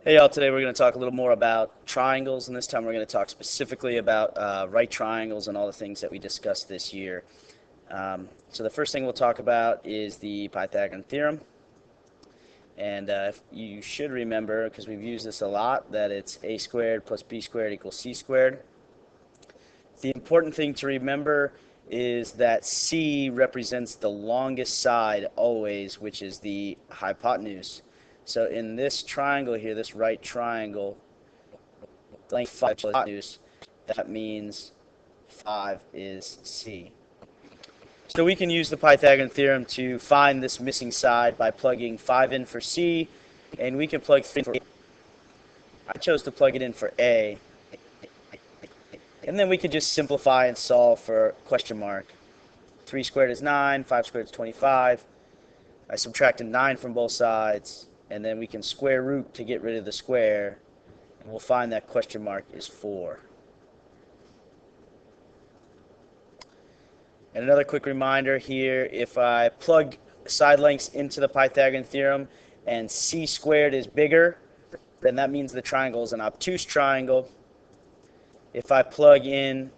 Hey y'all, today we're going to talk a little more about triangles, and this time we're going to talk specifically about right triangles and all the things that we discussed this year. So the first thing we'll talk about is the Pythagorean theorem, and you should remember, because we've used this a lot, that it's a squared plus b squared equals c squared. The important thing to remember is that c represents the longest side always, which is the hypotenuse. So in this triangle here, this right triangle, length 5 plus hypotenuse, that means 5 is c. So we can use the Pythagorean theorem to find this missing side by plugging 5 in for c, and we can plug 3 for a. I chose to plug it in for a, and then we could just simplify and solve for question mark. 3 squared is 9, 5 squared is 25. I subtracted 9 from both sides, and then we can square root to get rid of the square, and we'll find that question mark is 4. And another quick reminder here, if I plug side lengths into the Pythagorean theorem and c squared is bigger, then that means the triangle is an obtuse triangle. If I plug in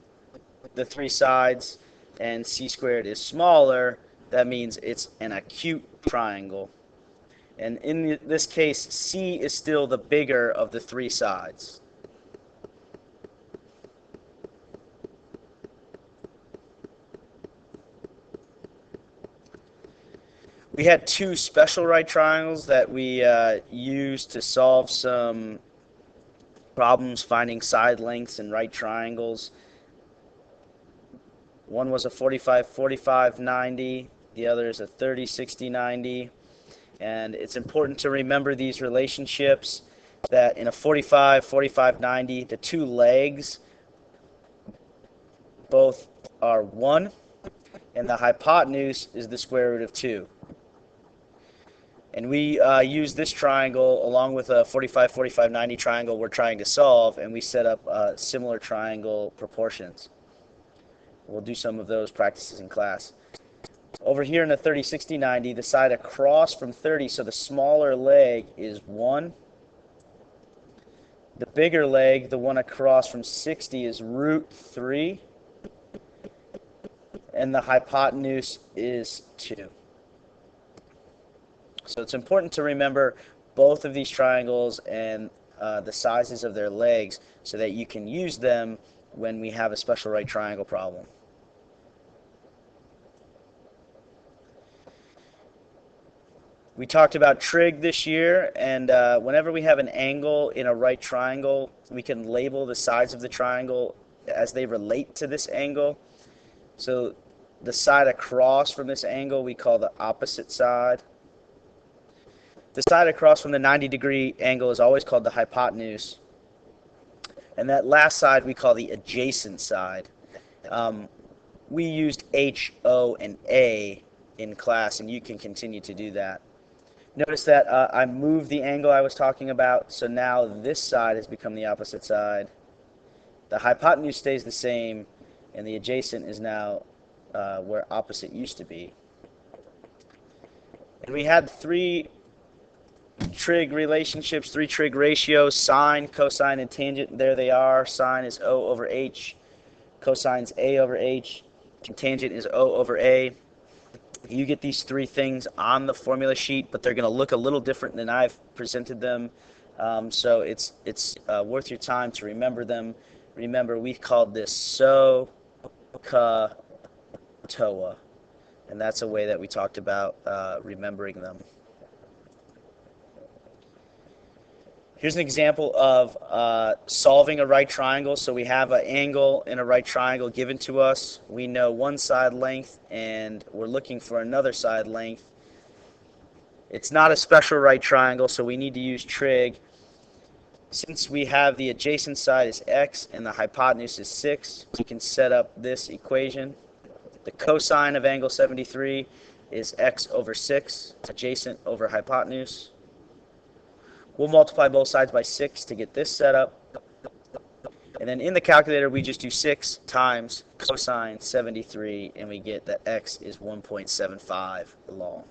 the 3 sides and c squared is smaller, that means it's an acute triangle. And in this case, c is still the bigger of the 3 sides. We had 2 special right triangles that we used to solve some problems finding side lengths in right triangles. One was a 45-45-90, the other is a 30-60-90. And it's important to remember these relationships, that in a 45-45-90, the 2 legs both are 1, and the hypotenuse is the square root of 2. And we use this triangle along with a 45-45-90 triangle we're trying to solve, and we set up similar triangle proportions. We'll do some of those practices in class. Over here in the 30-60-90, the side across from 30, so the smaller leg is 1. The bigger leg, the one across from 60, is root 3. And the hypotenuse is 2. So it's important to remember both of these triangles and the sizes of their legs so that you can use them when we have a special right triangle problem. We talked about trig this year, and whenever we have an angle in a right triangle, we can label the sides of the triangle as they relate to this angle. So the side across from this angle we call the opposite side. The side across from the 90-degree angle is always called the hypotenuse. And that last side we call the adjacent side. We used H, O, and A in class, and you can continue to do that. Notice that I moved the angle I was talking about, so now this side has become the opposite side. The hypotenuse stays the same, and the adjacent is now where opposite used to be. And we had 3 trig relationships, 3 trig ratios: sine, cosine, and tangent. There they are. Sine is O over H, cosine is A over H, and tangent is O over A. You get these 3 things on the formula sheet, but they're going to look a little different than I've presented them. So it's worth your time to remember them. Remember, we called this SOH, CA, TOA, and that's a way that we talked about remembering them. Here's an example of solving a right triangle. So we have an angle in a right triangle given to us. We know one side length, and we're looking for another side length. It's not a special right triangle, so we need to use trig. Since we have the adjacent side is x and the hypotenuse is 6, we can set up this equation. The cosine of angle 73 is x over 6, adjacent over hypotenuse. We'll multiply both sides by 6 to get this set up. And then in the calculator, we just do 6 times cosine 73, and we get that x is 1.75 long.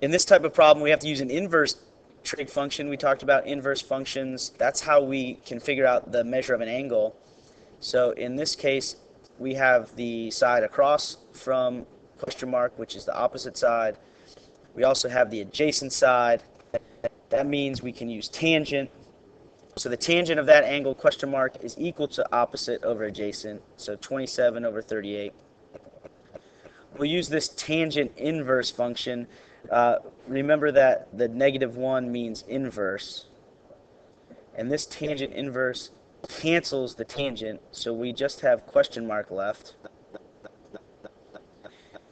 In this type of problem, we have to use an inverse trig function. We talked about inverse functions. That's how we can figure out the measure of an angle. So in this case, we have the side across from question mark, which is the opposite side. We also have the adjacent side. That means we can use tangent. So the tangent of that angle, question mark, is equal to opposite over adjacent, so 27 over 38. We'll use this tangent inverse function. Remember that the -1 means inverse. And this tangent inverse cancels the tangent, so we just have question mark left.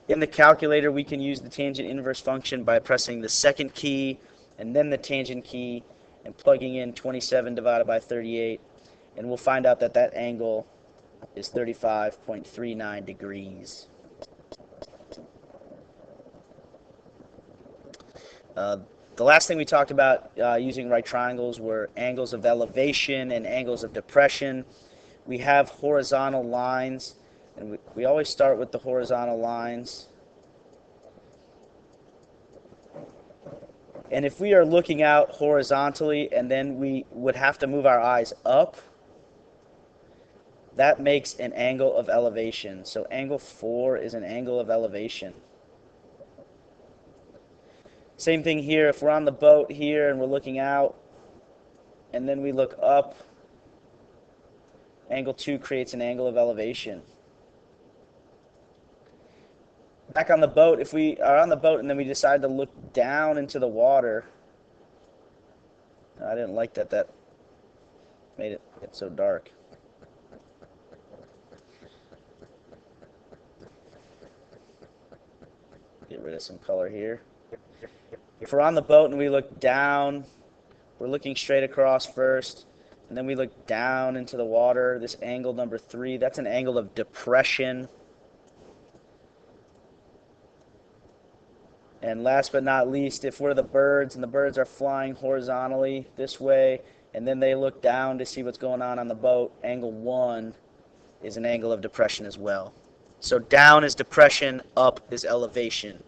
In the calculator, we can use the tangent inverse function by pressing the second key and then the tangent key and plugging in 27 divided by 38, and we'll find out that that angle is 35.39 degrees. The last thing we talked about using right triangles were angles of elevation and angles of depression. We have horizontal lines, and we always start with the horizontal lines. And if we are looking out horizontally and then we would have to move our eyes up, that makes an angle of elevation. So angle 4 is an angle of elevation. Same thing here. If we're on the boat here and we're looking out and then we look up, angle 2 creates an angle of elevation. Back on the boat, if we are on the boat and then we decide to look down into the water, I didn't like that made it get so dark. Get rid of some color here. If we're on the boat and we look down, we're looking straight across first, and then we look down into the water. This angle number 3, that's an angle of depression. And last but not least, if we're the birds and the birds are flying horizontally this way, and then they look down to see what's going on the boat, angle 1 is an angle of depression as well. So down is depression, up is elevation.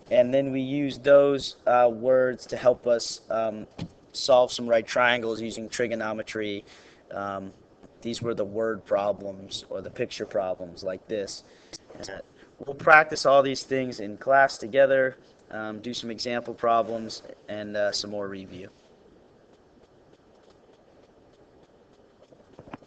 And then we use those words to help us solve some right triangles using trigonometry. These were the word problems or the picture problems like this. We'll practice all these things in class together, do some example problems, and some more review.